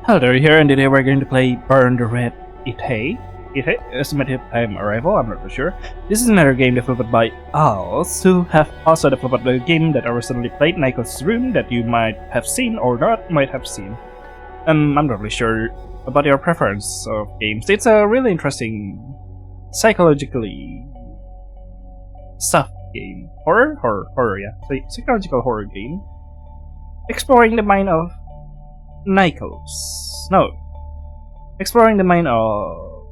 Hello there, here, and today we're going to play Burn the Red Eta. Estimated time arrival, I'm not sure. This is another game developed by Owls, who have also developed the game that I recently played, Nicholas' Room, that you might have seen or not might have seen. I'm not really sure about your preference of games. It's a really interesting, psychologically stuff game. Horror, yeah. Psychological horror game. Exploring the mind of exploring the mind of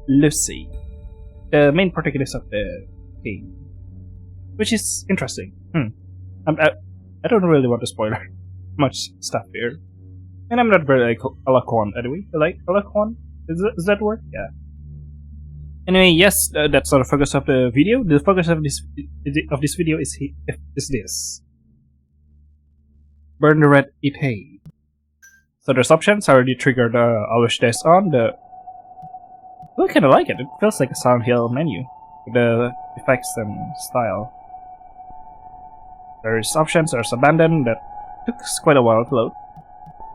Lucy, the main protagonist of the game, which is interesting. I don't really want to spoil much stuff here, and I'm not very eloquent anyway. Eloquent? Is that word? Yeah. Anyway, yes, that's not the focus of the video. The focus of this video is this: Burn the Red Eta. So there's options. I already triggered always dash on. I kind of like it. It feels like a Silent Hill menu with the effects and style. There's options. There's abandon that took quite a while to load,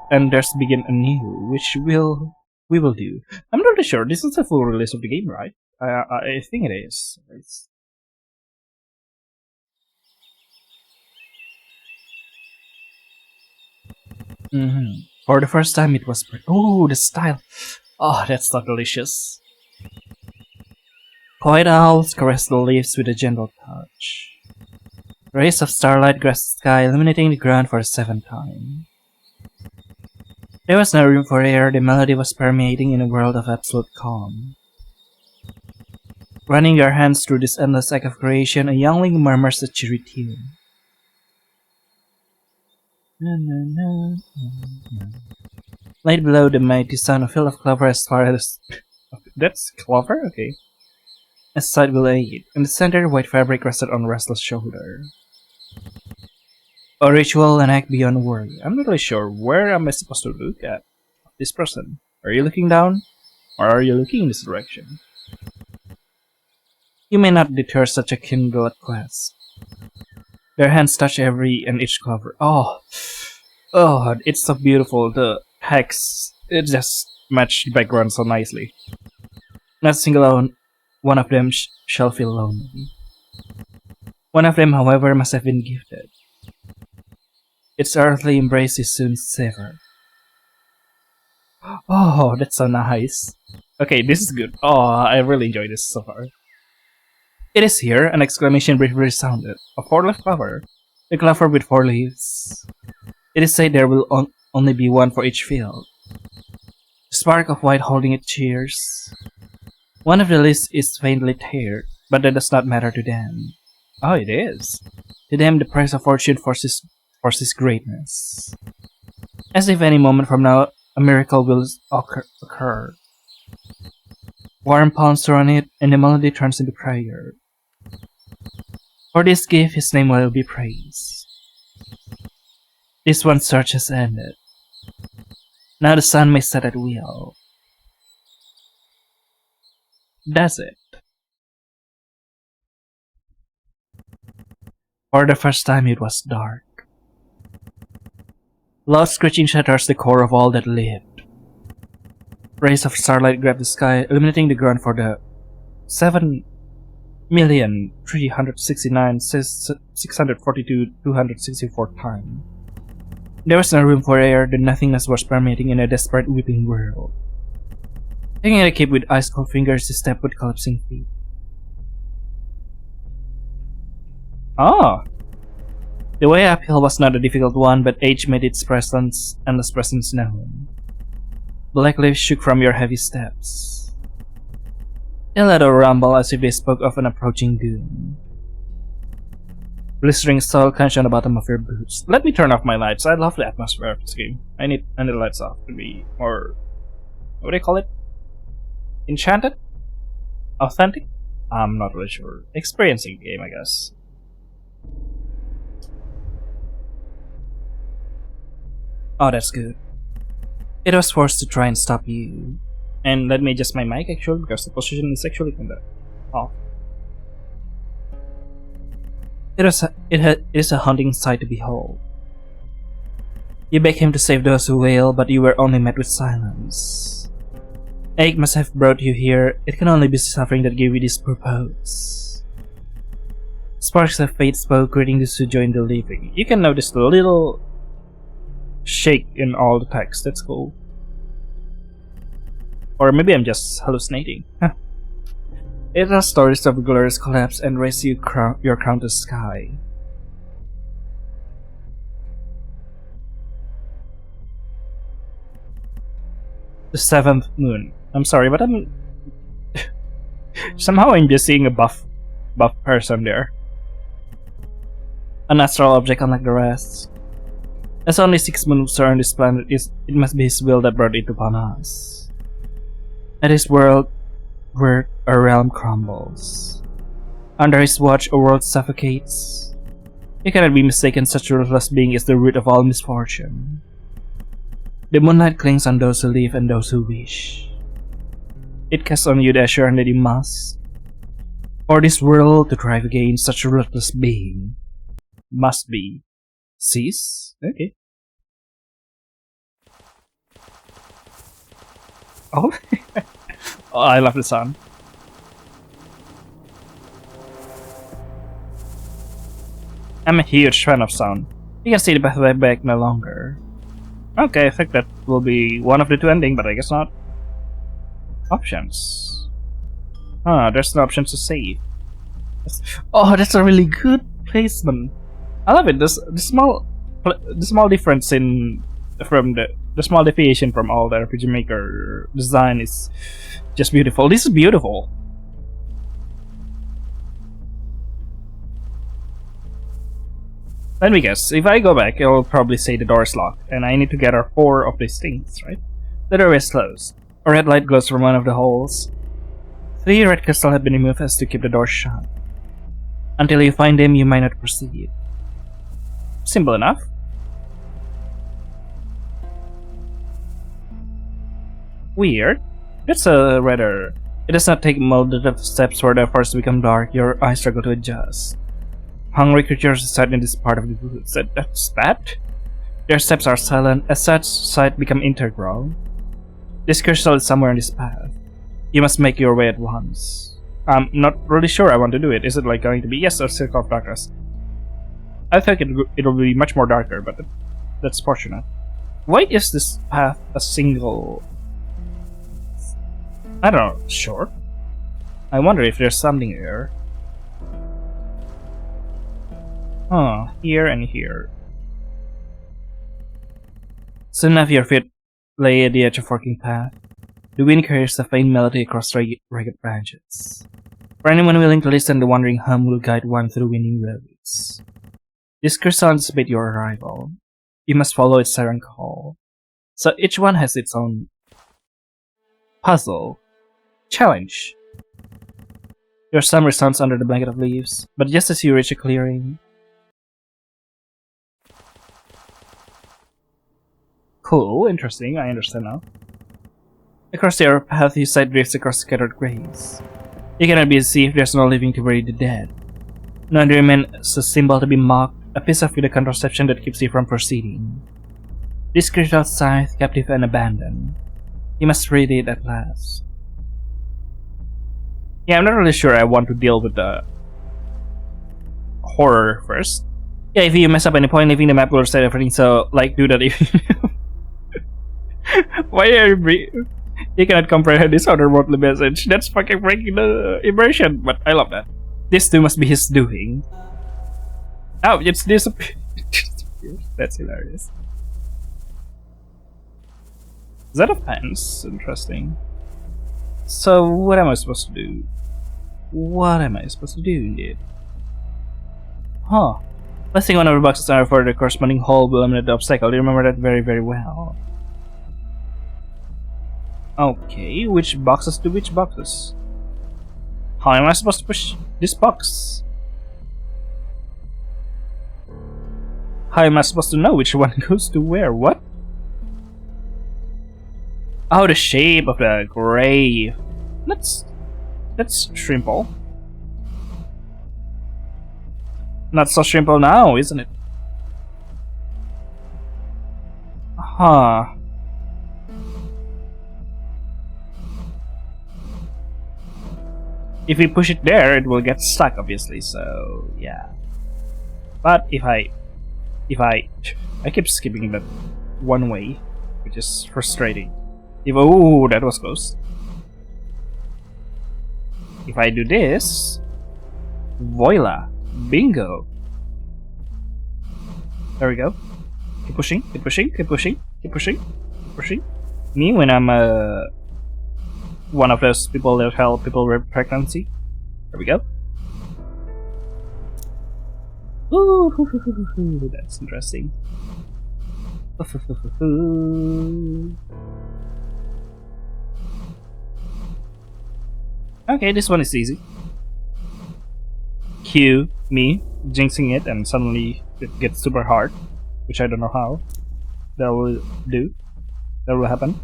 and there's begin anew, which we will do. I'm not really sure. This is the full release of the game, right? I think it is. For the first time it was oh, the style. Oh, that's so delicious. Quiet owls caress the leaves with a gentle touch. Rays of starlight grace the sky, illuminating the ground for the 7th time. There was no room for air, the melody was permeating in a world of absolute calm. Running your hands through this endless act of creation, a youngling murmurs a cheery tune. Light below the mighty sun, a field of clover as far as... That's clover? Okay. As sight will aid. In the center, white fabric rested on restless shoulder. A ritual, an act beyond worry. I'm not really sure. Where am I supposed to look at this person? Are you looking down? Or are you looking in this direction? You may not deter such a kindled quest. Their hands touch every and each clover. Oh, it's so beautiful. The text, it just matched the background so nicely. Not a single one of them shall feel lonely. One of them, however, must have been gifted. Its earthly embrace is soon severed. Oh, that's so nice. Okay, this is good. Oh, I really enjoyed this so far. It is here, an exclamation briefly resounded. A 4-leaf clover. A clover with 4 leaves. It is said there will only be one for each field. The spark of white holding it cheers. One of the leaves is faintly teared, but that does not matter to them. Oh, it is. To them, the price of fortune forces greatness. As if any moment from now, a miracle will occur. Warm palms surround it, and the melody turns into prayer. For this gift, his name will be praised. This one's search has ended. Now the sun may set at will. That's it. For the first time it was dark. Loud screeching shatters the core of all that lived. Rays of starlight grab the sky, illuminating the ground for the 7,369,642,264 time. There was no room for air, the nothingness was permeating in a desperate weeping world. Taking at a cape with ice-cold fingers, he stepped with collapsing feet. Ah! The way uphill was not a difficult one, but age made its endless presence known. Black leaves shook from your heavy steps. They let a rumble as if they spoke of an approaching doom. Blistering soil clenched on the bottom of your boots. Let me turn off my lights. I love the atmosphere of this game. I need the lights off to be more... what do you call it? Enchanted? Authentic? I'm not really sure. Experiencing the game, I guess. Oh, that's good. It was forced to try and stop you. And let me adjust my mic actually, because the position is actually kind of off. It is a haunting sight to behold. You begged him to save those who wail, but you were only met with silence. Ache must have brought you here. It can only be suffering that gave you this purpose. Sparks of fate spoke, greeting those who joined the living. You can notice the little shake in all the text. That's cool. Or maybe I'm just hallucinating. It has stories of glorious collapse and raise your crown to the sky. The seventh moon. I'm sorry, but I'm somehow I'm just seeing a buff person there. An astral object unlike the rest. As only 6 moons are on this planet, it must be his will that brought it upon us. At his world, where a realm crumbles. Under his watch, a world suffocates. You cannot be mistaken, such a ruthless being is the root of all misfortune. The moonlight clings on those who live and those who wish. It casts on you the assurance that you must. For this world to thrive again, such a ruthless being must be cease. Okay. Oh, oh, I love the sun. I'm a huge fan of sound. You can see the pathway back no longer. Okay, I think that will be one of the two ending, but I guess not. Options. There's no options to save. Oh, that's a really good placement. I love it. The small difference from the small deviation from all the RPG Maker design is just beautiful. This is beautiful. Let me guess. If I go back, it'll probably say the door is locked, and I need to gather 4 of these things, right? The door is closed. A red light glows from one of the holes. 3 red crystals have been removed as to keep the door shut. Until you find them, you might not proceed. Simple enough. Weird. That's a rather... It does not take multiple steps for the forest to become dark. Your eyes struggle to adjust. Hungry creatures reside in this part of the woods. That's bad. Their steps are silent. As such, sight become integral. This crystal is somewhere in this path. You must make your way at once. I'm not really sure I want to do it. Is it like going to be... Yes, a circle of darkness. I think it'll be much more darker, but that's fortunate. Why is this path a single... I don't know, short? I wonder if there's something here. Here and here. Soon enough your feet lay at the edge of forking path. The wind carries a faint melody across ragged branches. For anyone willing to listen, the wandering hum will guide one through winding roads. This crystal anticipates your arrival. You must follow its siren call. So each one has its own puzzle. Challenge. Your song resounds under the blanket of leaves, but just as you reach a clearing... Cool, interesting, I understand now. Across the path, you sight drifts across scattered graves. You cannot be deceived, there's no living to bury the dead. No remain is a symbol to be mocked, a piece of the contraception that keeps you from proceeding. This crystal scythe, captive and abandoned. You must read it at last. Yeah, I'm not really sure I want to deal with the horror first. Yeah, if you mess up any point, leaving the map will reset everything, so, like, do that if you... Why are you... You cannot comprehend this otherworldly message. That's fucking breaking the immersion, but I love that. This too must be his doing. Oh, it's disappeared. That's hilarious. Is that a fence? Interesting. So, what am I supposed to do? What am I supposed to do, indeed? Huh. Placing one of the boxes under for the corresponding hole will eliminate the obstacle. You remember that very, very well. Okay, which boxes to which boxes? How am I supposed to push this box? How am I supposed to know which one goes to where? What? Oh, the shape of the grave. That's simple. Not so simple now, isn't it? Huh. If we push it there, it will get stuck, obviously, so yeah. But if I keep skipping that one way, which is frustrating. Oh, that was close. If I do this, voila, bingo. There we go. Keep pushing, keep pushing, keep pushing, keep pushing, keep pushing. Me when I'm one of those people that help people with pregnancy. There we go. Ooh, that's interesting. Okay, this one is easy. Cue me jinxing it and suddenly it gets super hard, which I don't know how that will do. That will happen.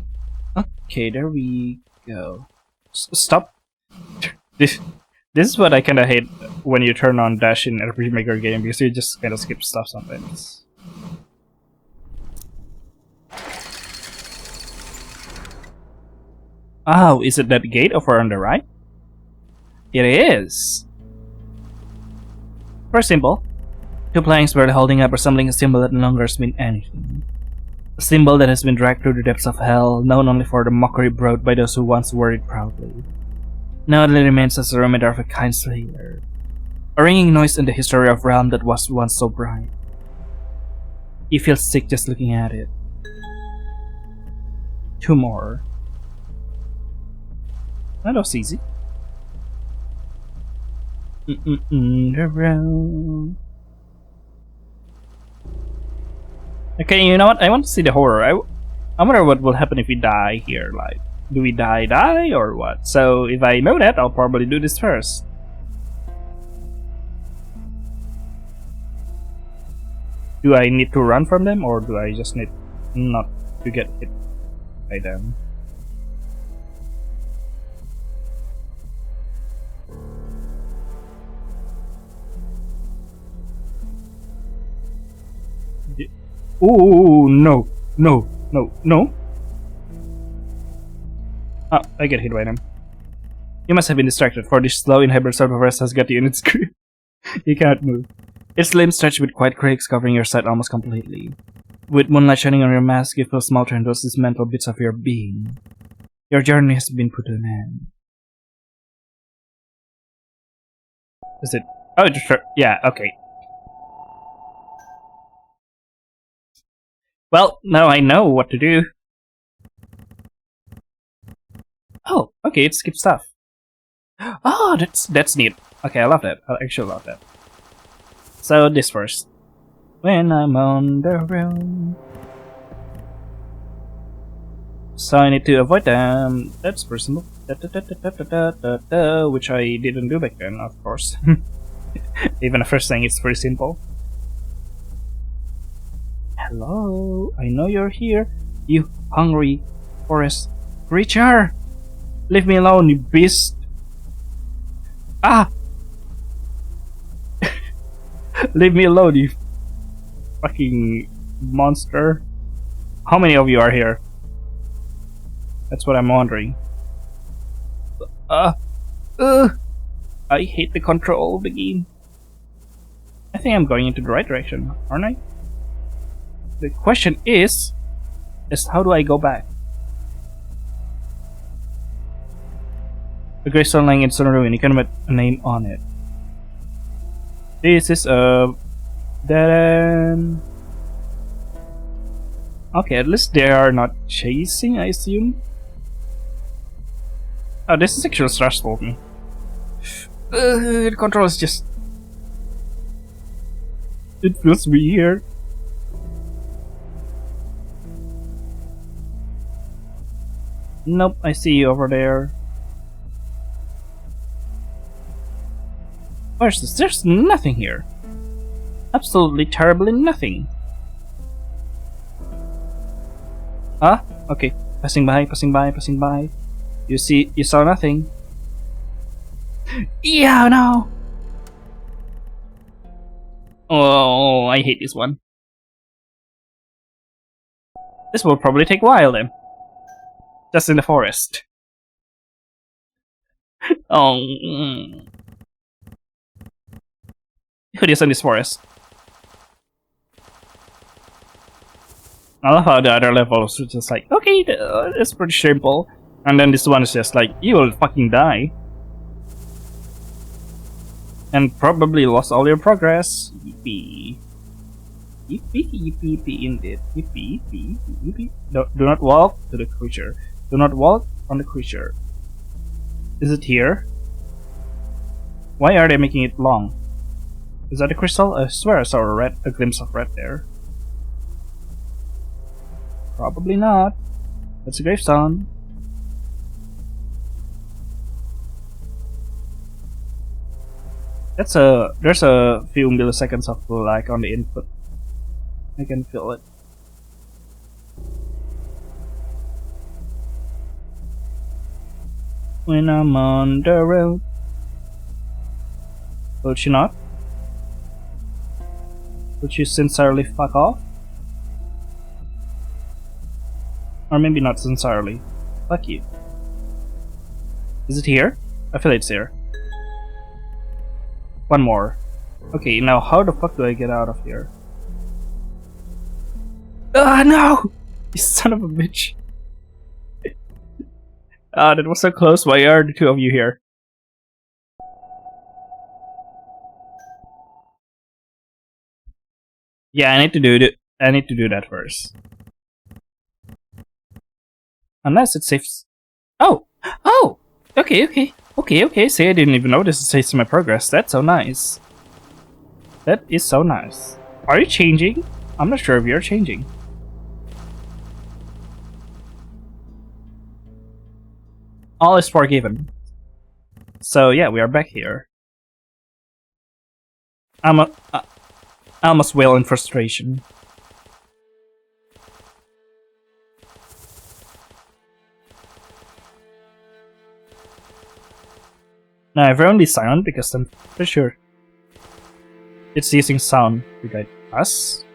Okay, there we go. Stop. This is what I kinda hate when you turn on dash in RPG Maker game, because you just kinda skip stuff sometimes. Oh, is it that gate over on the right? It is! Very simple. Two planks barely holding up, resembling a symbol that no longer means anything. A symbol that has been dragged through the depths of hell, known only for the mockery brought by those who once wore it proudly. Now it remains as a reminder of a kind slayer. A ringing noise in the history of realm that was once so bright. You feel sick just looking at it. Two more. That was easy. Okay, you know what? I want to see the horror. I wonder what will happen if we die here. Like, do we die, or what? So if I know that, I'll probably do this first. Do I need to run from them, or do I just need not to get hit by them? Oh no, no, no, no. Ah, I get hit by them. You must have been distracted, for this slow and hybrid sort of rest has got you in its grip. You cannot move. Its limbs stretch with quiet cracks covering your sight almost completely. With moonlight shining on your mask, you feel smaller and those dismantled bits of your being. Your journey has been put to an end. Is it? Oh, yeah, okay. Well, now I know what to do. Oh, okay, it skips stuff. Oh, that's neat. Okay, I love that. I actually love that. So this first. When I'm on the road. So I need to avoid them. That's personal. Which I didn't do back then, of course. Even the first thing is pretty simple. Hello, I know you're here, you hungry forest creature! Leave me alone, you beast! Ah! Leave me alone, you fucking monster! How many of you are here? That's what I'm wondering. I hate the control of the game. I think I'm going into the right direction, aren't I? The question is how do I go back? The gray stone lying in stone ruin, you can put a name on it. This is a dead end. Okay, at least they are not chasing, I assume. Oh, this is actually stressful for me. The control is just... It feels weird. Nope, I see you over there. Where's this? There's nothing here. Absolutely terribly nothing. Ah, okay. Passing by, passing by, passing by. You saw nothing. Yeah, no. Oh, I hate this one. This will probably take a while then. Just in the forest. Oh. Who is in this forest? I love how the other levels are just like, okay, it's pretty simple. And then this one is just like, you will fucking die. And probably lost all your progress. Yippee. Yippee, yippee, yippee, indeed. Yippee, yippee, yippee. Do not walk to the creature. Do not walk on the creature. Is it here? Why are they making it long? Is that a crystal? I swear I saw a glimpse of red there. Probably not. That's a gravestone. There's a few milliseconds of lag on the input. I can feel it. When I'm on the road. Will she not? Would she sincerely fuck off? Or maybe not sincerely. Fuck you. Is it here? I feel it's here. One more. Okay, now how the fuck do I get out of here? Ah, no! You son of a bitch. Ah, that was so close. Why are the two of you here? Yeah, I need to do that first. Unless it saves. Oh! Oh! Okay. See, I didn't even notice it saves my progress. That's so nice. That is so nice. Are you changing? I'm not sure if you're changing. All is forgiven. So yeah, we are back here. I almost wail in frustration. Now I've only silent because I'm pretty sure it's using sound to guide us.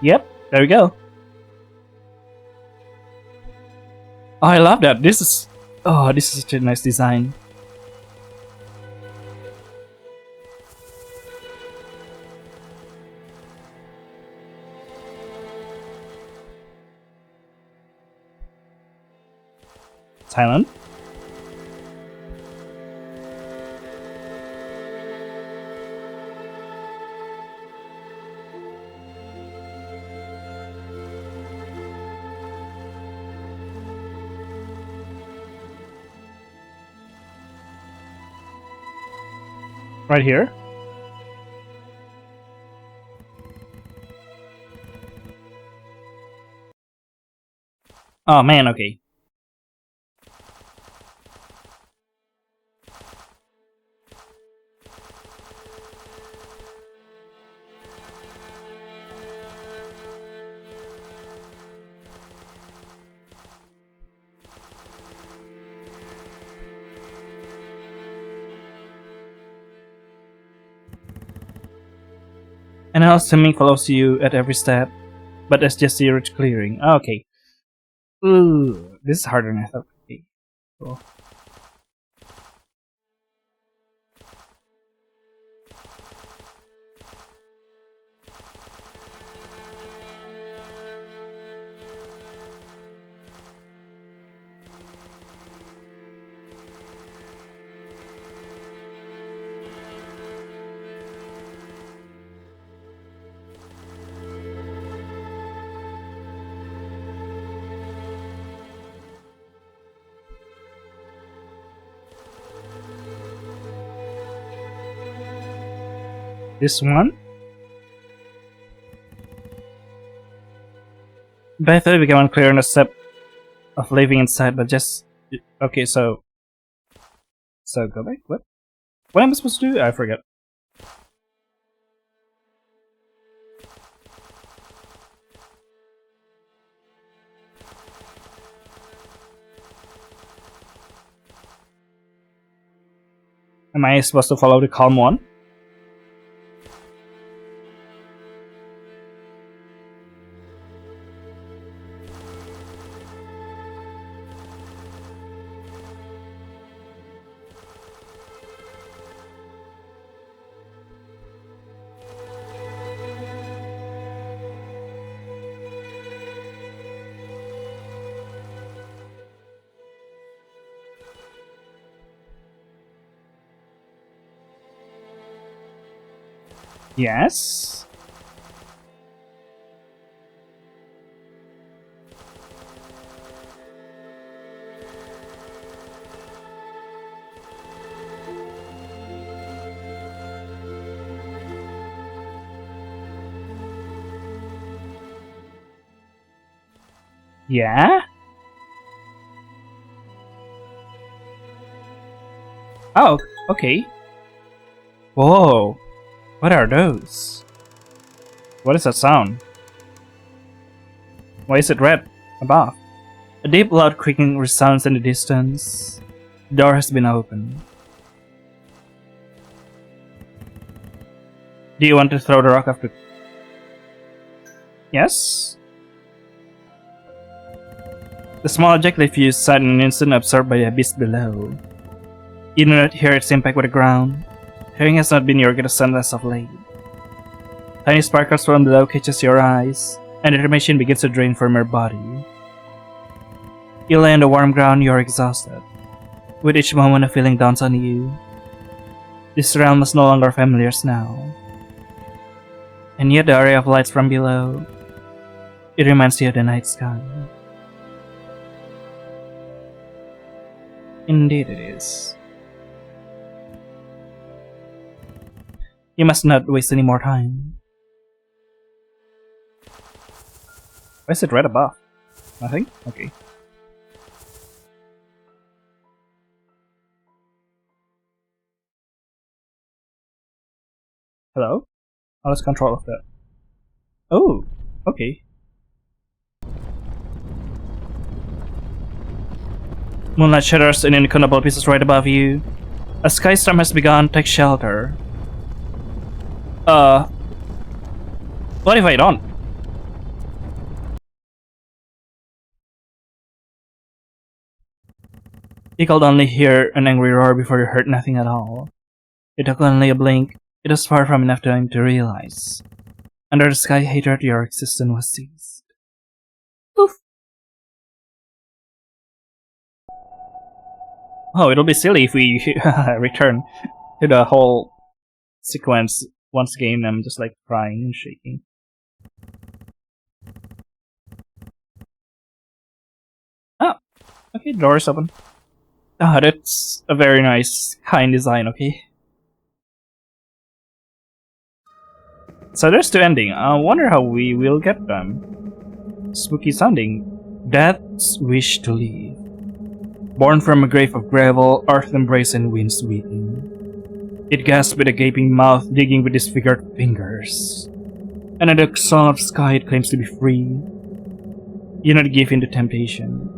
Yep, there we go. Oh, I love that. This is such a nice design. Silent. Right here. Oh man, okay. And how swimming follows you at every step, but that's just zero to clearing. Oh, okay. Ooh, this is harder than I thought. Okay, cool. This one? But I thought it became unclear in the step of living inside, but just... Okay, so... So, go back? What? What am I supposed to do? I forget. Am I supposed to follow the calm one? Yes? Yeah? Oh, okay. Whoa. What are those? What is that sound? Why is it red above? A deep loud creaking resounds in the distance. The door has been opened. Do you want to throw the rock after? Yes? The small object they fused sat in an instant absorbed by the abyss below. You do not hear its impact with the ground. Hearing has not been your greatest sense of late. Tiny sparkles from below catches your eyes, and determination begins to drain from your body. You lay on the warm ground, you are exhausted. With each moment a feeling dawns on you. This realm is no longer familiar now. And yet the array of lights from below, it reminds you of the night sky. Indeed it is. You must not waste any more time. Why is it right above? Nothing? Okay. Hello? I lost control of that. Oh, okay. Moonlight shatters in incountable pieces right above you. A sky storm has begun. Take shelter. What if I don't? You could only hear an angry roar before you heard nothing at all. It took only a blink. It was far from enough time to realize. Under the sky hatred, your existence was seized. Poof! Oh, it'll be silly if we return to the whole sequence once again. I'm just like crying and shaking. Oh, okay, door is open. Ah, that's a very nice, kind design, okay? So there's two ending. I wonder how we will get them. Spooky sounding. Death's wish to live. Born from a grave of gravel, earth embrace and winds weeping. It gasped with a gaping mouth, digging with disfigured fingers. And at the song of sky it claims to be free. You not give in to temptation.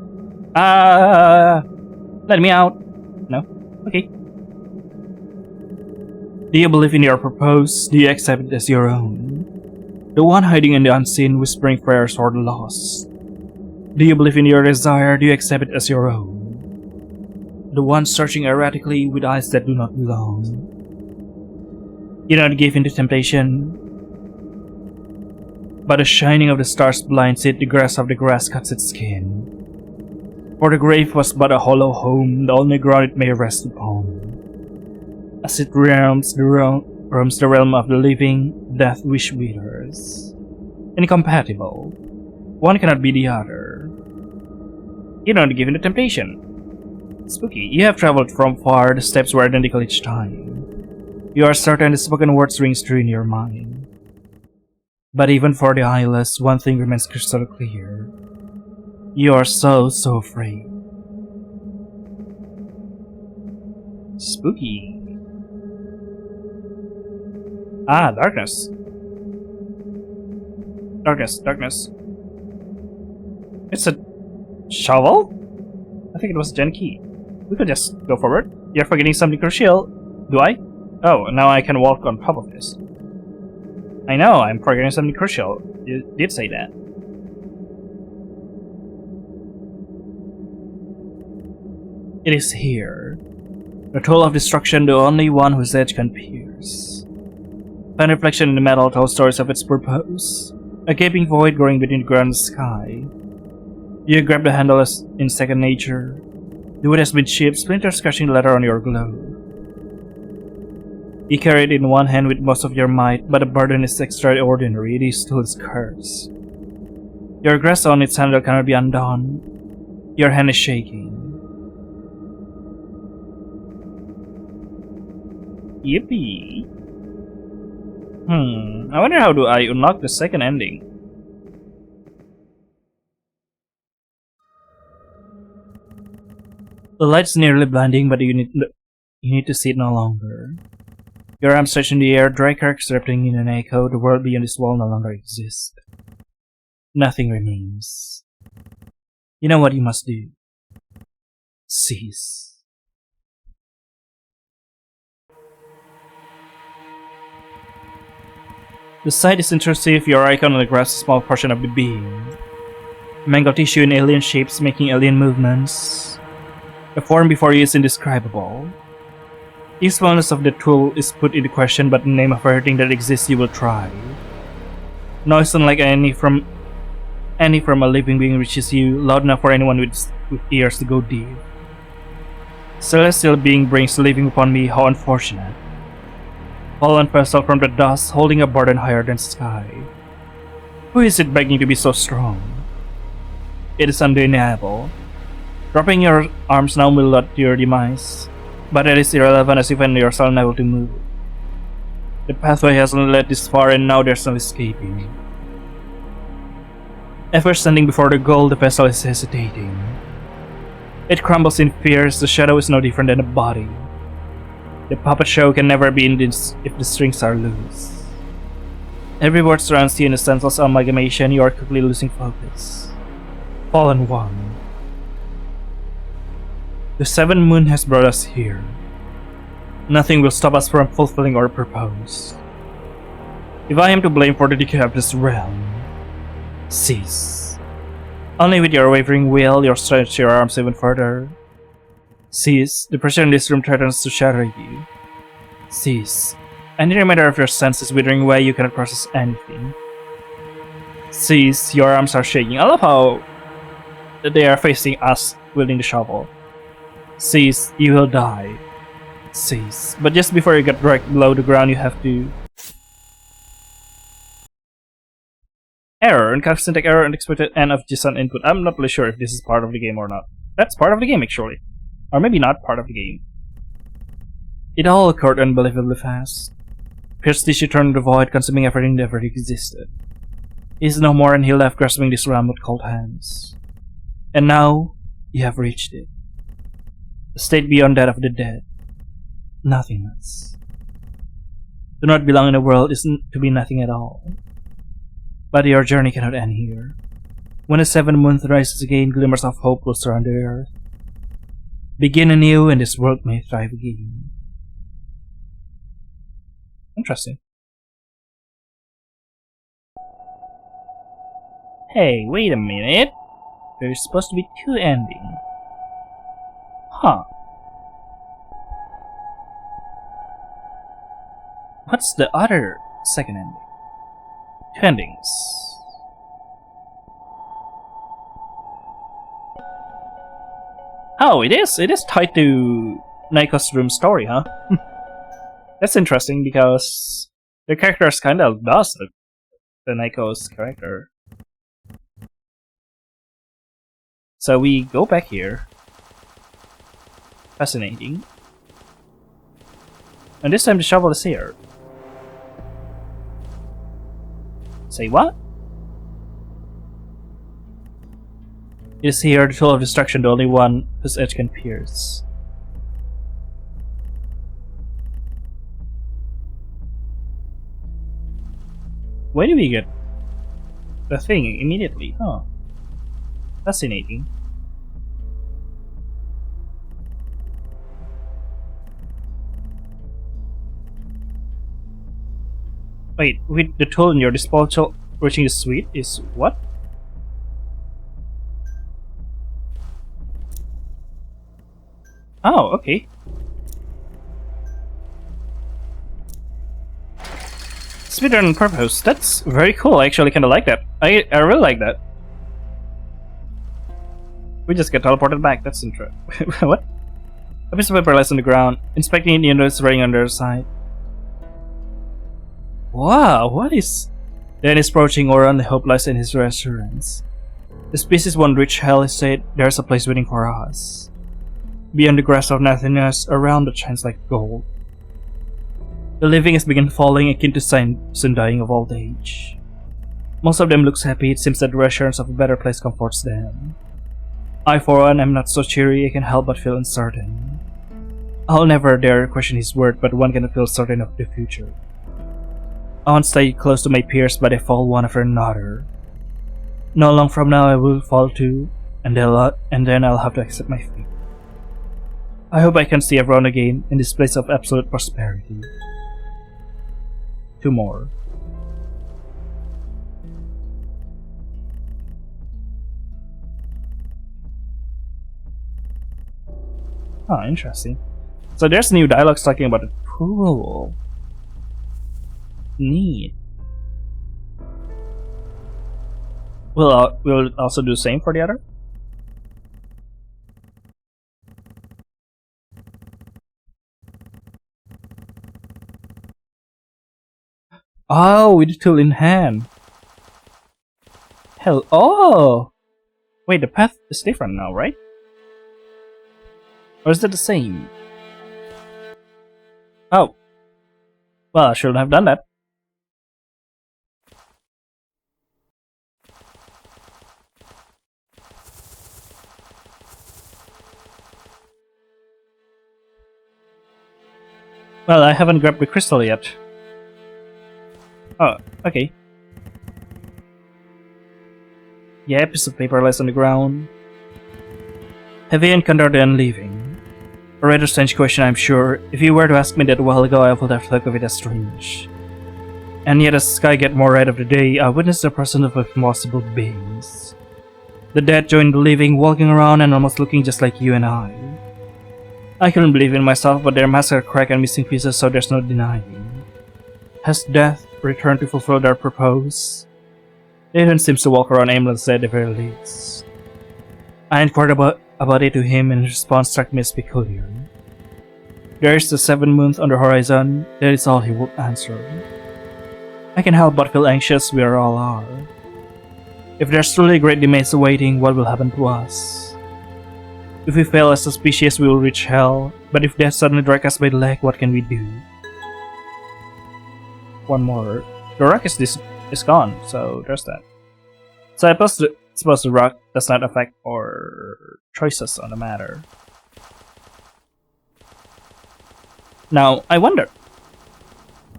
Let me out. No? Okay. Do you believe in your purpose? Do you accept it as your own? The one hiding in the unseen, whispering prayers for the lost. Do you believe in your desire? Do you accept it as your own? The one searching erratically with eyes that do not belong. You not give in to temptation, but the shining of the stars blinds it, the grass of the grass cuts its skin. For the grave was but a hollow home, the only ground it may rest upon. As it roams the realm of the living, death wish withers. Incompatible. One cannot be the other. You don't give in to temptation. Spooky, you have traveled from far, the steps were identical each time. You are certain the spoken words rings true in your mind. But even for the eyeless, one thing remains crystal clear. You are so afraid. Spooky. Ah, darkness. Darkness. It's a shovel? I think it was a gen key. We could just go forward. You're forgetting something crucial. Do I? Oh, now I can walk on top of this. I know, I'm forgetting something crucial. You did say that. It is here. The tool of destruction, the only one whose edge can pierce. Fan reflection in the metal tells stories of its purpose. A gaping void growing between the ground and the sky. You grab the handle as in second nature. The wood has been chipped, splinters scratching the leather on your glove. You carry it in one hand with most of your might, but the burden is extraordinary. This tool is cursed. Your grasp on its handle cannot be undone. Your hand is shaking. Yippee. I wonder how do I unlock the second ending. The light's nearly blinding, but you need to see it no longer. Your arms stretch in the air, dry cracks erupting in an echo. The world beyond this wall no longer exists. Nothing remains. You know what you must do. Cease. The sight is intrusive. Your icon only grasps a small portion of the being. Mangled tissue in alien shapes making alien movements. The form before you is indescribable. The usefulness of the tool is put into question, but in the name of everything that exists you will try. Noise unlike any from a living being reaches you, loud enough for anyone with ears to go deep. Celestial being brings living upon me, how unfortunate. Fallen vessel from the dust, holding a burden higher than sky. Who is it begging to be so strong? It is undeniable. Dropping your arms now will lead to your demise, but it is irrelevant as you find yourself unable to move. The pathway has only led this far and now there's no escaping. Ever standing before the goal, the vessel is hesitating. It crumbles in fears, the shadow is no different than a body. The puppet show can never be in this if the strings are loose. Every word surrounds you in a senseless amalgamation, you are quickly losing focus. Fallen one. The 7th moon has brought us here. Nothing will stop us from fulfilling our purpose. If I am to blame for the decay of this realm, cease. Only with your wavering will, you'll stretch your arms even further. Cease. The pressure in this room threatens to shatter you. Cease. Any reminder of your senses withering away, you cannot process anything. Cease. Your arms are shaking. I love how they are facing us wielding the shovel. Cease. You will die. Cease. But just before you get right below the ground, you have to... Error. Encounter syntax error, unexpected end of JSON input. I'm not really sure if this is part of the game or not. That's part of the game, actually. Or maybe not part of the game. It all occurred unbelievably fast. Pierced tissue turned the void, consuming everything that ever existed. He is no more, and he left grasping this realm with cold hands. And now, you have reached it. A state beyond that of the dead. Nothingness. To not belong in the world is to be nothing at all. But your journey cannot end here. When the 7th moon rises again, glimmers of hope will surround the earth. Begin anew, and this world may thrive again. Interesting. Hey, wait a minute. There's supposed to be 2 endings. Huh. What's the other second ending? 2 endings. Oh, it is tied to Naiko's room story, huh? That's interesting because the characters kinda does the Naiko's character. So we go back here. Fascinating. And this time the shovel is here. Say what? It is here, the tool of destruction, the only one whose edge can pierce. Where do we get the thing immediately? Huh. Fascinating. Wait, with the tool in your disposal reaching the suite is what? Oh, okay. Speedrun on purpose. That's very cool. I actually kind of like that. I really like that. We just get teleported back. That's interesting. What? A piece of paper lies on the ground. Inspecting it, you notice writing on the other side. Wow, what is... Then is approaching Oran, the hope lies in his reassurance. The species won't reach hell, he said. There's a place waiting for us. Beyond the grass of nothingness, around that shines like gold. The living has begun falling, akin to signs and dying of old age. Most of them looks happy. It seems that the reassurance of a better place comforts them. I, for one, am not so cheery. I can help but feel uncertain. I'll never dare question his word, but one cannot feel certain of the future. I won't stay close to my peers, but I fall one after another. Not long from now, I will fall too, and then I'll have to accept my fate. I hope I can see everyone again in this place of absolute prosperity. 2 more. Oh, interesting. So there's new dialogues talking about the pool. Neat. We'll also do the same for the other? Oh, with the tool in hand. Hell, oh! Wait, the path is different now, right? Or is it the same? Oh. Well, I shouldn't have done that. Well, I haven't grabbed the crystal yet. Oh, okay. Yeah, piece of paper lies on the ground. Have you encountered and leaving? A rather strange question, I'm sure. If you were to ask me that a while ago, I would have thought of it as strange. And yet, as the sky gets more red of the day, I witnessed the presence of impossible beings. The dead joined the living, walking around and almost looking just like you and I. I couldn't believe in myself, but their masks are cracked and missing pieces, so there's no denying. Has death returned to fulfill their purpose? They even seems to walk around aimlessly at the very least. I inquired about it to him, and his response struck me as peculiar. There is the 7 moons on the horizon. That is all he would answer. I can help but feel anxious. We all are. If there's truly a great demise awaiting, what will happen to us? If we fail as a species, we will reach hell. But if death suddenly drags us by the leg, what can we do? 1 more. The rock is gone, so there's that. So I suppose the rock does not affect our choices on the matter. Now, I wonder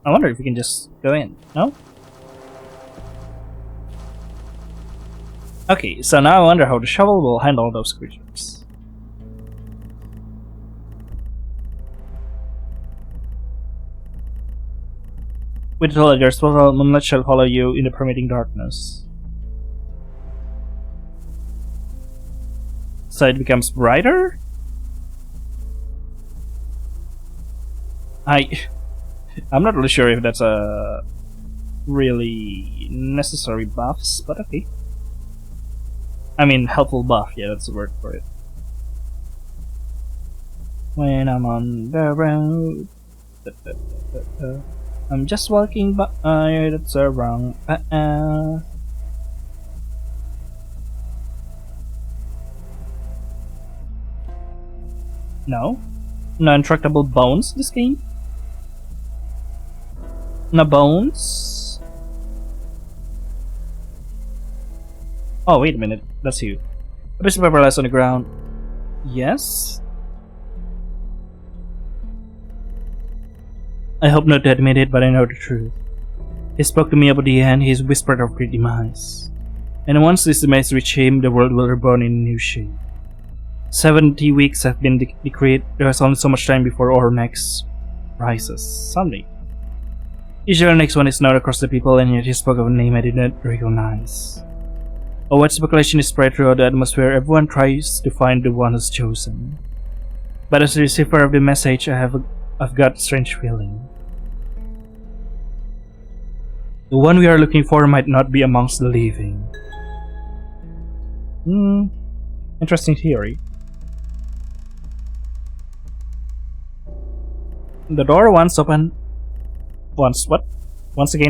if we can just go in, no? Okay, so now I wonder how the shovel will handle those creatures. With the tool, your spell moonlight shall follow you in the permeating darkness. So it becomes brighter? I'm not really sure if that's a really necessary buffs, but okay. I mean, helpful buff, yeah, that's the word for it. When I'm on the road, I'm just walking by, that's the wrong path. No? No intractable bones this game? No bones? Oh, wait a minute. That's you. A piece of paper lies on the ground. Yes? I hope not to admit it, but I know the truth. He spoke to me about the end. He whispered of great demise. And once this demise reaches him, the world will reborn in a new shape. 70 weeks have been decreed. There is only so much time before our next rises. Someday. Usually the next one is known across the people, and yet he spoke of a name I did not recognize. A wide speculation is spread throughout the atmosphere. Everyone tries to find the one who's chosen. But as the receiver of the message, I've got a strange feeling. The one we are looking for might not be amongst the living. Interesting theory. The door once again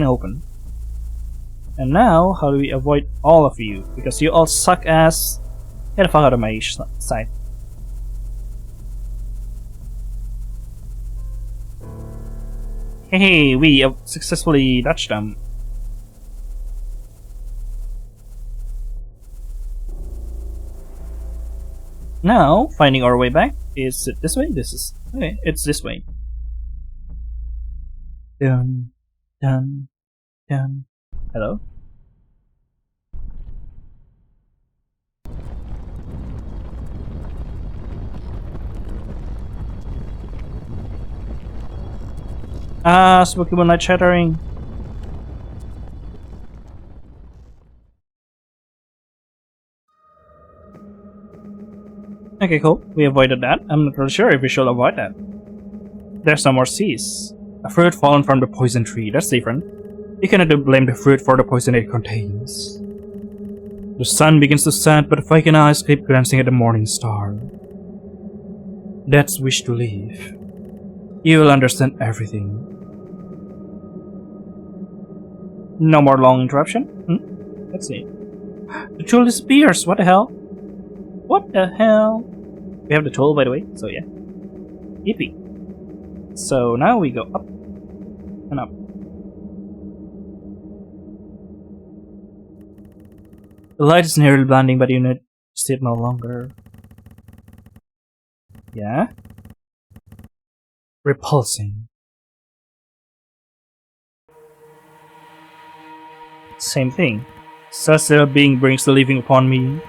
open. And now, how do we avoid all of you? Because you all suck ass. Get the fuck out of my sight. Hey, we have successfully dodged them. Now, finding our way back. Is it this way? Okay, it's this way. Dun, dun, dun. Hello? Spooky moonlight shattering. Okay, cool. We avoided that. I'm not really sure if we should avoid that. There's some more seeds. A fruit fallen from the poison tree. That's different. You cannot blame the fruit for the poison it contains. The sun begins to set, but the vacant eyes keep glancing at the morning star. That's wish to live. You will understand everything. No more long interruption? Let's see. The tool disappears. What the hell? What the hell? We have the tool, by the way, so yeah. Yippee. So now we go up and up. The light is nearly blinding, but the unit still no longer. Yeah? Repulsing. Same thing. Celestial being brings the living upon me.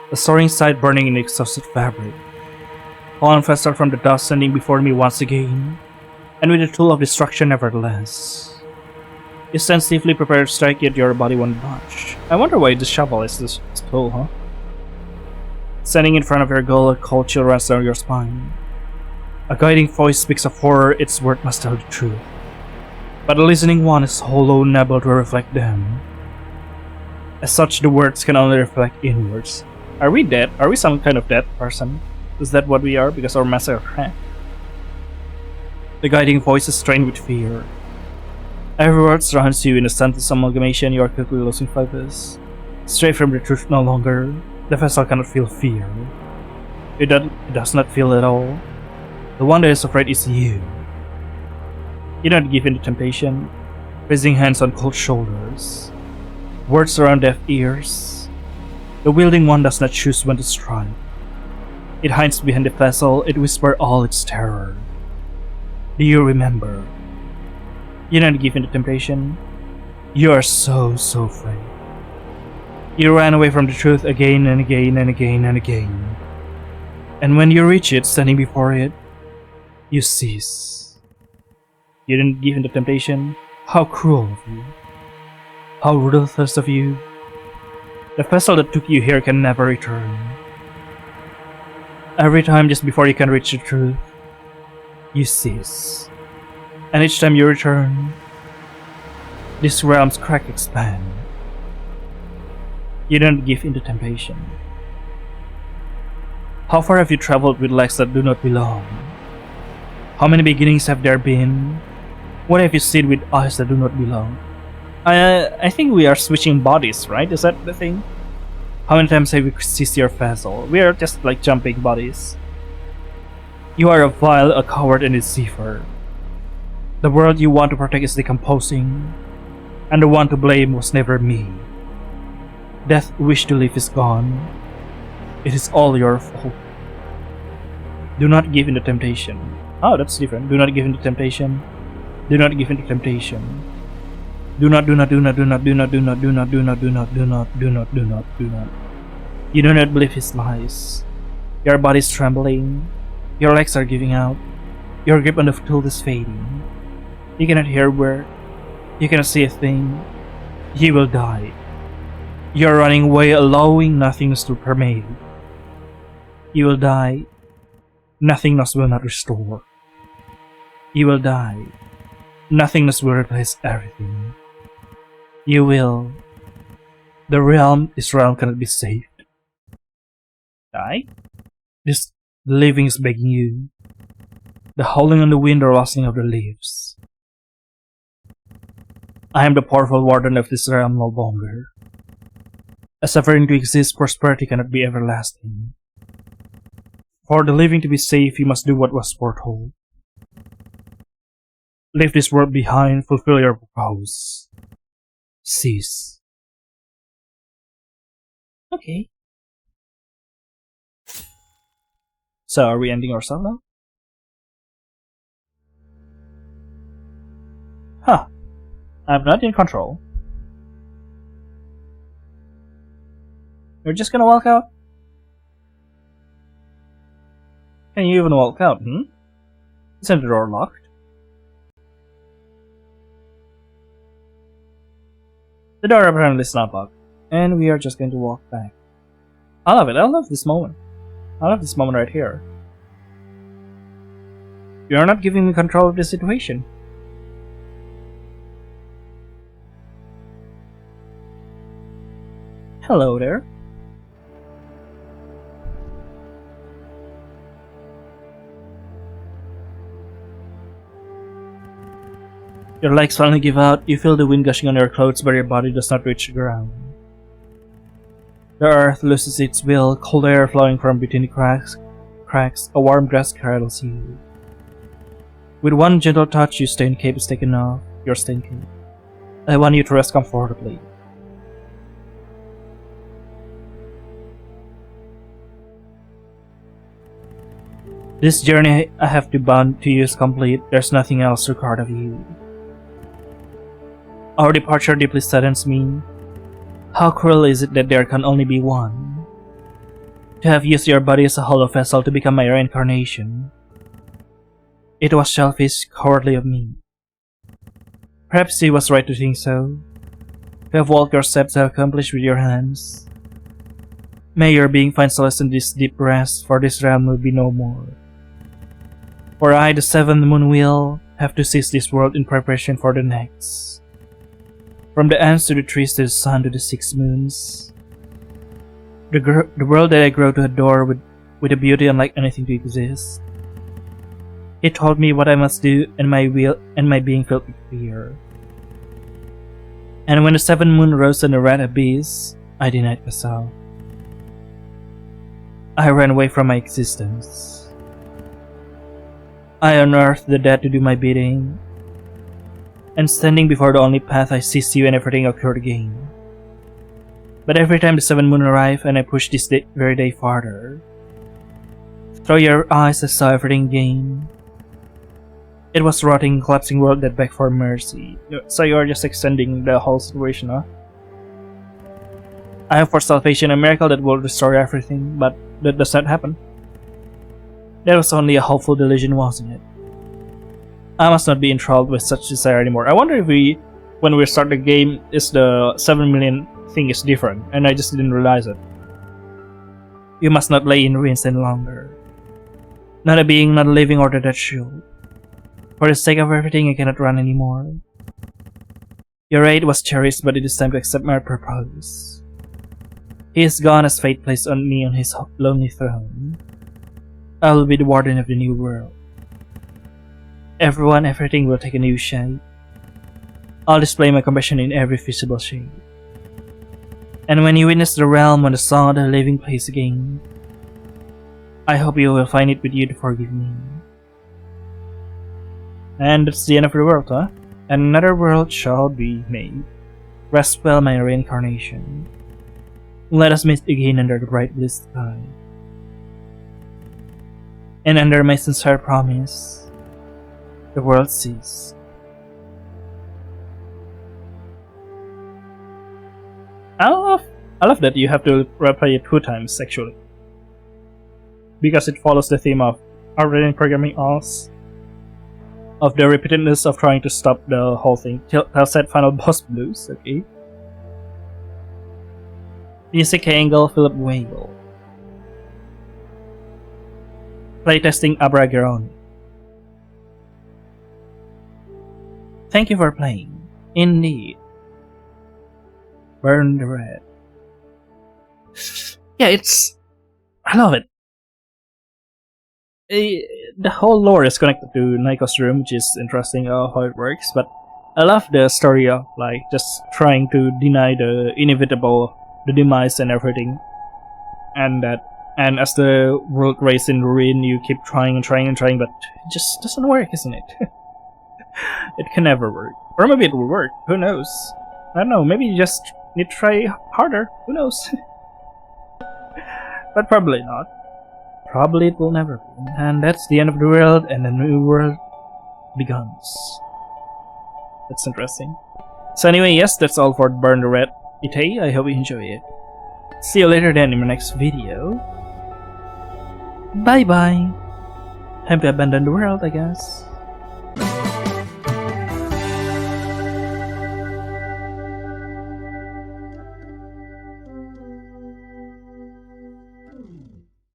The soaring sight burning in the exhausted fabric. Fallen faster from the dust standing before me once again, and with the tool of destruction nevertheless. You stand stiffly prepared to strike, yet your body won't budge. I wonder why this shovel is this tool, huh? Standing in front of your goal, a cold chill runs down your spine. A guiding voice speaks of horror, its word must tell the truth. But the listening one is hollow and unable to reflect them. As such, the words can only reflect inwards. Are we dead? Are we some kind of dead person? Is that what we are? Because our masks are cracked. The guiding voice is strained with fear. Every word surrounds you in a senseless amalgamation. You are quickly losing focus. Straight from the truth no longer. The vessel cannot feel fear. It does not feel at all. The one that is afraid is you. You don't give in to temptation, raising hands on cold shoulders. Words surround deaf ears. The wielding one does not choose when to strike. It hides behind the vessel, it whispers all its terror. Do you remember? You don't give in to temptation. You are so afraid. You ran away from the truth again and again and again and again. And when you reach it, standing before it, you cease. You didn't give in to temptation. How cruel of you. How ruthless of you. The vessel that took you here can never return. Every time just before you can reach the truth, you cease. And each time you return, this realm's crack expand. You don't give in to temptation. How far have you traveled with legs that do not belong? How many beginnings have there been? What have you seen with eyes that do not belong? I think we are switching bodies, right? Is that the thing? How many times have we seized your vessel? We are just like jumping bodies. You are a vile, a coward, and a deceiver. The world you want to protect is decomposing, and the one to blame was never me. Death's wish to live is gone. It is all your fault. Do not give in to temptation. Oh, that's different. Do not give in to temptation. Do not give in to temptation. Do not. You do not believe his lies. Your body is trembling. Your legs are giving out. Your grip on the tool is fading. You cannot hear where You cannot see a thing. You will die. You are running away, allowing nothingness to permeate. You will die. Nothingness will not restore. You will die. Nothingness will replace everything. You will. This realm cannot be saved. Die? The living is begging you. The howling on the wind or rustling of the leaves. I am the powerful warden of this realm no longer. A suffering to exist, prosperity cannot be everlasting. For the living to be safe, you must do what was foretold. Leave this world behind, fulfill your purpose. Cease. Okay. So, are we ending ourselves now? Huh. I'm not in control. You're just gonna walk out? Can you even walk out, Isn't the door locked? The door apparently is not locked, and we are just going to walk back. I love it, I love this moment. I love this moment right here. You're not giving me control of the situation. Hello there. Your legs finally give out, you feel the wind gushing on your clothes but your body does not reach the ground. The earth loses its will, cold air flowing from between the cracks, a warm breath cradles you. With one gentle touch your stained cape is taken off, your stained cape. I want you to rest comfortably. This journey I have to bound to you is complete, there's nothing else required of you. Our departure deeply saddens me. How cruel is it that there can only be one? To have used your body as a hollow vessel to become my reincarnation. It was selfish, cowardly of me. Perhaps he was right to think so. To have walked your steps to accomplish with your hands. May your being find solace in this deep rest, for this realm will be no more. For I, the seventh moon, will have to seize this world in preparation for the next. From the ants to the trees to the sun to the 6 moons. The world that I grow to adore with a beauty unlike anything to exist. It told me what I must do, and my will and my being filled with fear. And when the 7th moon rose in the red abyss, I denied myself. I ran away from my existence. I unearthed the dead to do my bidding, and standing before the only path I seized you and everything occurred again. But every time the 7th moon arrived and I pushed this very day farther, through your eyes I saw everything again. It was a rotting, collapsing world that begged for mercy. So you're just extending the whole situation, huh? I have for salvation a miracle that will restore everything, but that does not happen. That was only a hopeful delusion, wasn't it? I must not be enthralled with such desire anymore. I wonder if when we start the game, is the 7 million thing is different, and I just didn't realize it. You must not lay in ruins any longer. Not a being, not a living or the dead should. For the sake of everything, I cannot run anymore. Your aid was cherished, but it is time to accept my purpose. He is gone as fate placed on me on his lonely throne. I will be the warden of the new world. Everyone, everything will take a new shape. I'll display my compassion in every visible shape. And when you witness the realm on the song of the living place again, I hope you will find it with you to forgive me. And that's the end of the world, huh? Another world shall be made. Rest well, my reincarnation. Let us meet again under the bright blue sky. And under my sincere promise, the world cease. I love that you have to replay it 2 times actually, because it follows the theme of already programming us. of the repeatedness of trying to stop the whole thing. Set final boss blues, okay. Music angle, Philip Whale. Playtesting Abragaroni. Thank you for playing. Indeed. Burn the Red. Yeah, I love it. The whole lore is connected to Naiko's room, which is interesting how it works, but I love the story of like just trying to deny the inevitable, the demise and everything, and as the world races in ruin, you keep trying, but it just doesn't work, isn't it? It can never work. Or maybe it will work, who knows? I don't know, maybe you just need to try harder, who knows? But probably not. Probably it will never be. And that's the end of the world, and a new world begins. That's interesting. So anyway, yes, that's all for Burn the Red Eta. I hope you enjoy it. See you later then in my next video. Bye bye. Time to abandon the world, I guess.